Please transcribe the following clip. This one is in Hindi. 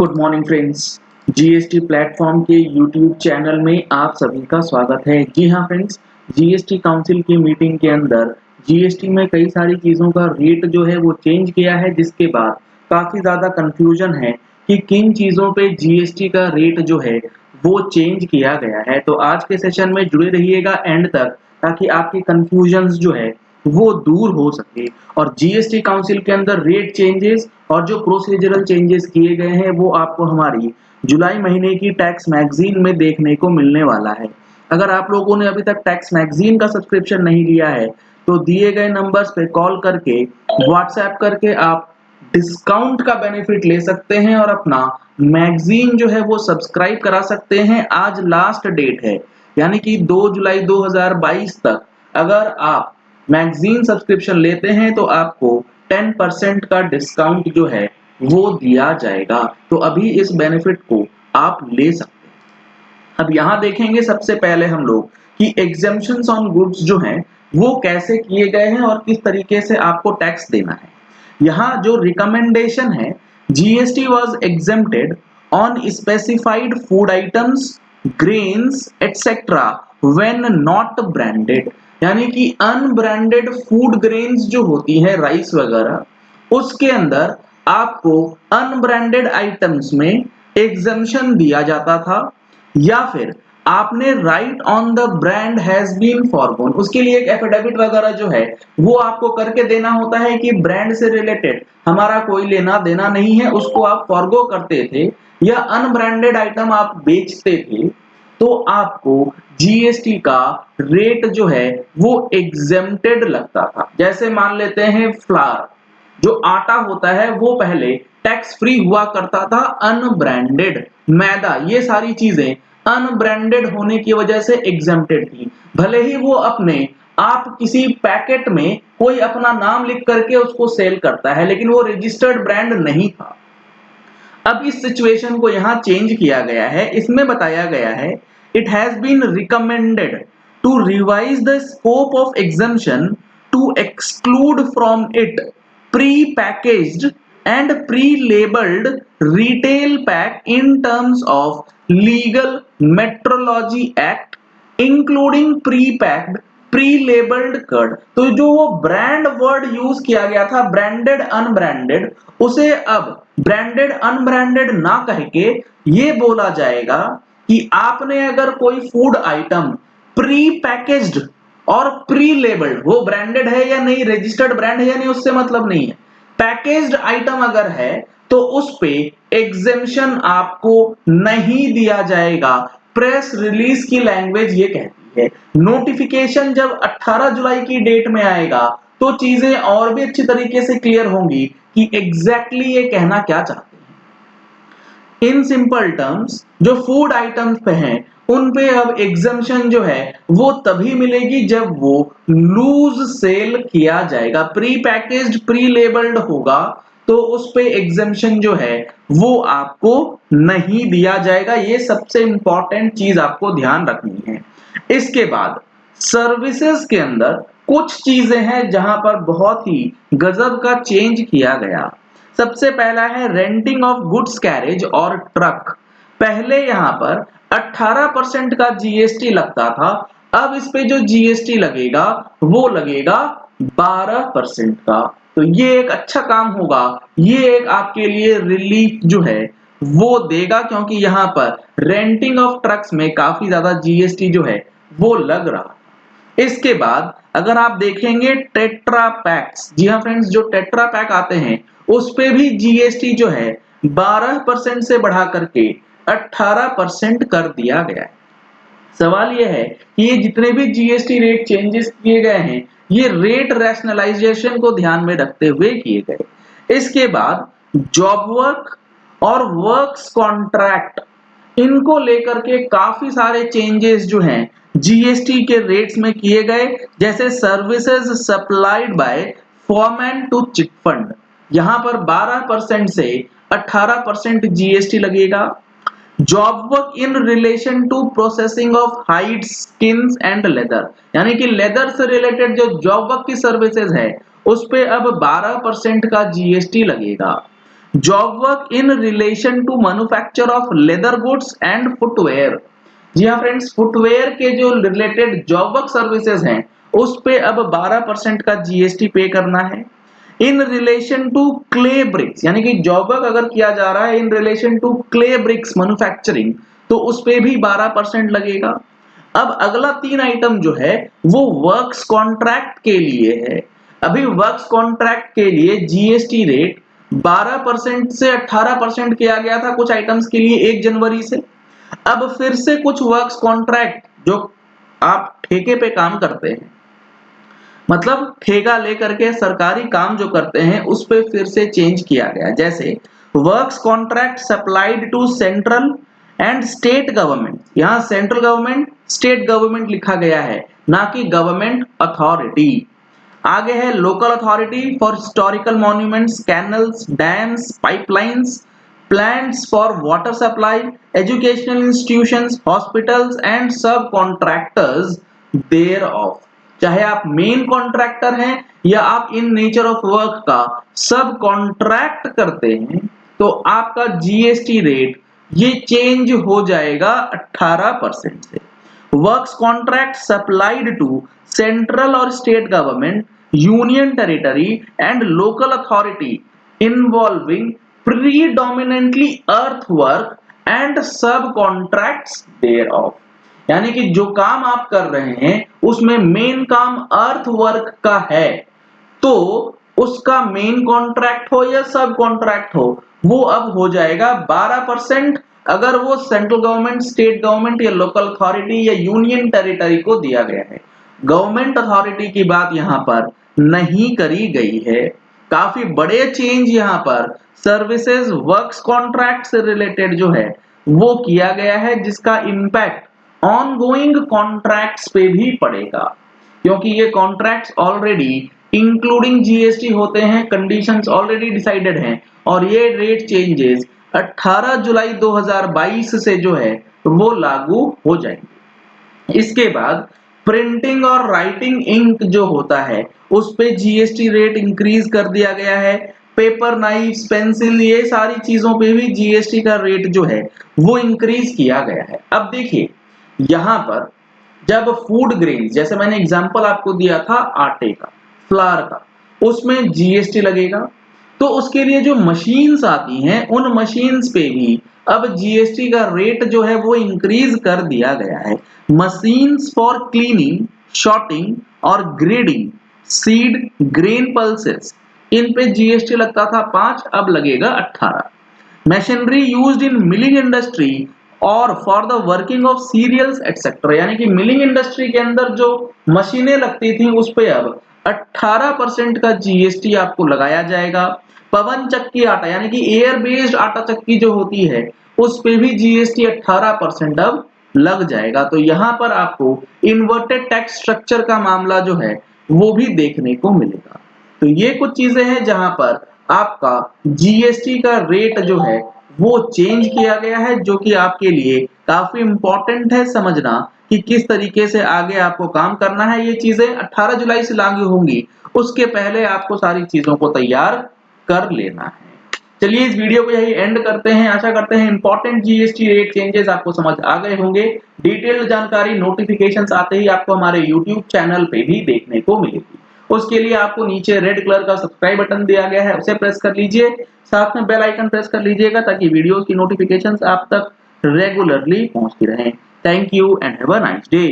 Good morning friends. GST platform के यूट्यूब चैनल में आप सभी का स्वागत है। जी हाँ फ्रेंड्स, जीएसटी काउंसिल की मीटिंग के अंदर जीएसटी में कई सारी चीज़ों का रेट जो है वो चेंज किया है, जिसके बाद काफ़ी ज़्यादा कंफ्यूजन है कि किन चीज़ों पे जीएसटी का रेट जो है वो चेंज किया गया है। तो आज के सेशन में जुड़े रहिएगा एंड तक, ताकि आपकी कंफ्यूजन्स जो है वो दूर हो सके। और जीएसटी काउंसिल के अंदर रेट चेंजेस और जो प्रोसीजरल चेंजेस किए गए हैं वो आपको हमारी जुलाई महीने की टैक्स मैगजीन में देखने को मिलने वाला है। अगर आप लोगों ने अभी तक टैक्स मैगजीन का सब्सक्रिप्शन नहीं लिया है तो दिए गए नंबर्स पे कॉल करके, व्हाट्सएप करके आप डिस्काउंट का बेनिफिट ले सकते हैं और अपना मैगजीन जो है वो सब्सक्राइब करा सकते हैं। आज लास्ट डेट है, यानी कि 2 जुलाई 2022 तक अगर आप मैगजीन सब्सक्रिप्शन लेते हैं तो आपको 10% का डिस्काउंट जो है वो दिया जाएगा। तो अभी इस बेनिफिट को आप ले सकते हैं। अब यहाँ देखेंगे सबसे पहले हम लोग कि एग्जेम्पशंस ऑन गुड्स जो हैं वो कैसे किए गए हैं और किस तरीके से आपको टैक्स देना है। यहाँ जो रिकमेंडेशन है, GST was exempted on specified food items, grains etcetera when not branded, यानी कि अनब्रांडेड फूड ग्रेन्स जो होती है, राइस वगैरह, उसके अंदर आपको अनब्रांडेड आइटम्स में एग्जम्पशन दिया जाता था, या फिर आपने right on the brand has been foregone, उसके लिए एक एफिडेविट वगैरह जो है वो आपको करके देना होता है कि ब्रांड से रिलेटेड हमारा कोई लेना देना नहीं है, उसको आप फॉरगो करते थे या अनब्रांडेड आइटम आप बेचते थे तो आपको जीएसटी का रेट जो है वो एग्जेम्प्टेड लगता था। जैसे मान लेते हैं फ्लावर, जो आटा होता है वो पहले टैक्स फ्री हुआ करता था, अनब्रांडेड मैदा, ये सारी चीजें अनब्रांडेड होने की वजह से एग्जेम्प्टेड थी। भले ही वो अपने आप किसी पैकेट में कोई अपना नाम लिख करके उसको सेल करता है, लेकिन वो रजिस्टर्ड ब्रांड नहीं था। अब इस सिचुएशन को यहाँ चेंज किया गया है। इसमें बताया गया है, it has been recommended to revise the scope of exemption to exclude from it pre packaged and pre labelled retail pack in terms of legal metrology act, including pre packed pre labelled curd. तो जो वो ब्रांड वर्ड यूज किया गया था, ब्रांडेड अनब्रांडेड, उसे अब ब्रांडेड अनब्रांडेड ना कह के ये बोला जाएगा कि आपने अगर कोई फूड आइटम प्री पैकेज्ड और प्री लेबल्ड, वो ब्रांडेड है या नहीं, रजिस्टर्ड ब्रांड है या नहीं, उससे मतलब नहीं है, पैकेज्ड आइटम अगर है तो उस पे एग्जेम्पशन आपको नहीं दिया जाएगा। प्रेस रिलीज की लैंग्वेज ये कहती है। नोटिफिकेशन जब 18 जुलाई की डेट में आएगा तो चीजें और भी अच्छी तरीके से क्लियर होंगी कि एग्जैक्टली ये कहना क्या चाहते हैं। इन सिंपल टर्म्स, जो फूड आइटम्स पे हैं उन पे अब एग्जम्पशन जो है वो तभी मिलेगी जब वो लूज सेल किया जाएगा। प्री पैकेज्ड प्री लेबल्ड होगा तो उस पे एग्जम्पशन जो है वो आपको नहीं दिया जाएगा। ये सबसे इंपॉर्टेंट चीज आपको ध्यान रखनी है। इसके बाद सर्विसेज के अंदर कुछ चीजें हैं जहां पर बहुत ही गजब का चेंज किया गया। सबसे पहला है रेंटिंग ऑफ गुड्स कैरेज और ट्रक। पहले यहां पर 18% का जीएसटी लगता था, अब इस पे जो जीएसटी लगेगा वो लगेगा 12% का। तो ये एक अच्छा काम होगा, ये एक आपके लिए रिलीफ जो है वो देगा, क्योंकि यहाँ पर रेंटिंग ऑफ ट्रक्स में काफी ज्यादा जीएसटी जो है वो लग रहा। इसके बाद अगर आप देखेंगे टेट्रा पैक्स, जी हाँ फ्रेंड्स, जो टेट्रा पैक आते हैं उस पे भी जीएसटी जो है 12% से बढ़ा करके 18% कर दिया गया है। सवाल यह है कि ये जितने भी जीएसटी रेट चेंजेस किए गए हैं ये रेट रैशनलाइजेशन को ध्यान में रखते हुए किए गए। इसके बाद जॉब वर्क और वर्क्स कॉन्ट्रैक्ट, इनको लेकर के काफी सारे चेंजेस जो हैं जीएसटी के रेट्स में किए गए। जैसे services supplied by foreman to chit fund, यहां पर 12% से 18% जीएसटी लगेगा। Job work in relation to processing of hide, skins and leather, यानी कि लेदर से रिलेटेड जो जॉब वर्क की सर्विसेज है उस पे अब 12% का जीएसटी लगेगा। Job work in relation to manufacture of leather goods and footwear. जी हाँ फ्रेंड्स, फुटवेयर के जो रिलेटेड जॉब वर्क सर्विसेज हैं उस पे अब 12% का जीएसटी पे करना है। In relation to clay bricks, यानी कि जॉब वर्क अगर किया जा रहा है in relation to clay bricks manufacturing, तो उस पे भी 12% लगेगा। अब अगला 3 आइटम जो है वो वर्क्स कॉन्ट्रैक्ट के लिए है। अभी वर्क्स कॉन्ट्रैक्ट के लिए जीएसटी रेट 12% से 18% किया गया था कुछ आइटम्स के लिए 1 जनवरी से। अब फिर से कुछ वर्क्स कॉन्ट्रैक्ट जो आप ठेके पे काम करते हैं, मतलब ठेका लेकर के सरकारी काम जो करते हैं उस पे फिर से चेंज किया गया। जैसे works contract supplied to central and state government, यहाँ सेंट्रल गवर्नमेंट स्टेट गवर्नमेंट लिखा गया है, ना कि गवर्नमेंट अथॉरिटी। आगे है local authority for historical monuments, canals, dams, pipelines, plants for water supply, educational institutions, hospitals and sub contractors thereof. चाहे आप मेन कॉन्ट्रैक्टर हैं या आप इन नेचर ऑफ वर्क का सब कॉन्ट्रैक्ट करते हैं, तो आपका जीएसटी रेट ये चेंज हो जाएगा 18% से। Works contract supplied to central और state government, union territory and local authority involving predominantly earth work and sub contracts thereof. यानी कि जो काम आप कर रहे हैं उसमें मेन काम अर्थ वर्क का है, तो उसका मेन कॉन्ट्रैक्ट हो या सब कॉन्ट्रैक्ट हो, वो अब हो जाएगा 12%। अगर वो सेंट्रल गवर्नमेंट, स्टेट गवर्नमेंट या लोकल अथॉरिटी या यूनियन टेरिटरी को दिया गया है। गवर्नमेंट अथॉरिटी की बात यहाँ पर नहीं करी गई है। काफी बड़े चेंज यहाँ पर सर्विसेज वर्क्स कॉन्ट्रैक्ट से रिलेटेड जो है वो किया गया है, जिसका इंपैक्ट ऑनगोइंग कॉन्ट्रैक्ट्स पे भी पड़ेगा, क्योंकि ये कॉन्ट्रैक्ट्स ऑलरेडी इंक्लूडिंग जीएसटी होते हैं, कंडीशंस ऑलरेडी डिसाइडेड हैं, और ये रेट चेंजेस 18 जुलाई 2022 से जो है वो लागू हो जाएंगे। इसके बाद प्रिंटिंग और राइटिंग इंक जो होता है उस पे जीएसटी रेट इंक्रीज कर दिया गया है। पेपर, नाइफ्स, पेंसिल, ये सारी चीजों पे भी जीएसटी का रेट जो है वो इंक्रीज किया गया है। अब देखिए यहां पर जब फूड ग्रेन, जैसे मैंने एग्जांपल आपको दिया था आटे का, फ्लावर का, उसमें जीएसटी लगेगा, तो उसके लिए जो मशीन्स आती हैं उन मशीन्स पे भी अब जीएसटी का रेट जो है वो इंक्रीज कर दिया गया है। मशीन्स फॉर क्लीनिंग, शॉर्टिंग और ग्रेडिंग सीड, ग्रेन पल्सेस, इन पे जीएसटी लगता था 5, अब लगेगा 18। Machinery used in milling industry और for the working of cereals etcetera, यानी कि मिलिंग इंडस्ट्री के अंदर जो मशीनें लगती थी उस पे अब 18% का जीएसटी आपको लगाया जाएगा। पवन चक्की आटा, यानी कि एयर बेस्ड आटा चक्की जो होती है उस पे भी जीएसटी 18% अब लग जाएगा। तो यहाँ पर आपको इन्वर्टेड टैक्स स्ट्रक्चर का मामला जो है वो भी देखने को मिलेगा। तो ये कुछ चीजें हैं जहां पर आपका जीएसटी का रेट जो है वो चेंज किया गया है, जो कि आपके लिए काफी इंपॉर्टेंट है समझना कि किस तरीके से आगे आपको काम करना है। ये चीजें 18 जुलाई से लागू होंगी, उसके पहले आपको सारी चीजों को तैयार कर लेना है। चलिए इस वीडियो को यही एंड करते हैं। आशा करते हैं इंपॉर्टेंट जीएसटी रेट चेंजेस आपको समझ आ गए होंगे। डिटेल्ड जानकारी नोटिफिकेशंस आते ही आपको हमारे यूट्यूब चैनल पे भी देखने को मिलेगी। उसके लिए आपको नीचे रेड कलर का सब्सक्राइब बटन दिया गया है, उसे प्रेस कर लीजिए, साथ में बेल आइकन प्रेस कर लीजिएगा ताकि वीडियोस की नोटिफिकेशंस आप तक रेगुलरली पहुंचती रहें। Thank you and have a nice day.